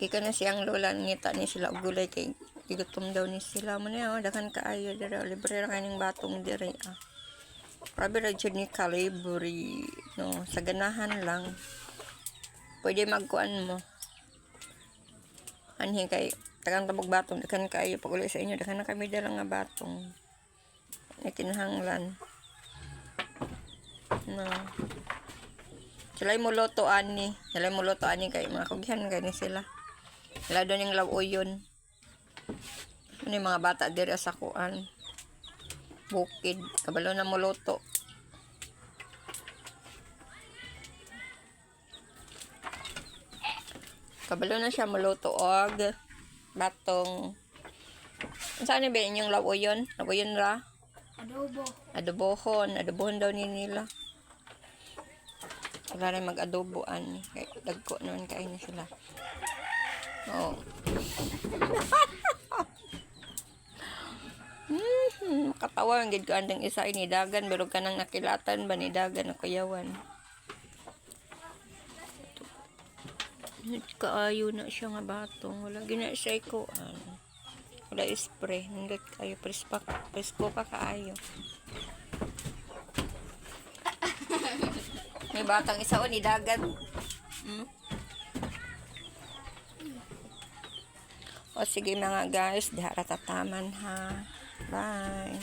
Ika na siyang lola ngita ni sila og gulay kay igutom daw ni sila mo na dakan kaayo dire libre ra kaning batong dire Grabe ra jud ni kalibre no sa ganahan lang. Pwede magkuan mo. Anhi kay tagang tabog batong dakan kaayo pag uli sa inyo dakan na kami dala nga batong. Kinahanglan. No. Sila'y muluto ani kay mga kugyan gani sila. Wala doon yung lawoyon. Ano yung mga bata diri sa kuan. Bukid. Kabalo na muluto. Kabalo na siya muluto og batong. Saan ba yung lawoyon? Lawoyon ra? Adobo. Adobohon daw ni nila. Wala rin mag-adoboan. Kaya dagko naman kain na sila. Oo. Katawa ang gid ko andang isa ini dagan pero kanang nakilatan ba ni dagan na kuyawan. Kaayo na siya nga batong. Wala gina siya kuan. Wala spray. Nindot kayo presko pa kaayo. May batang isa o ni dagan. O sige mga guys, dihara tataman ha. Bye.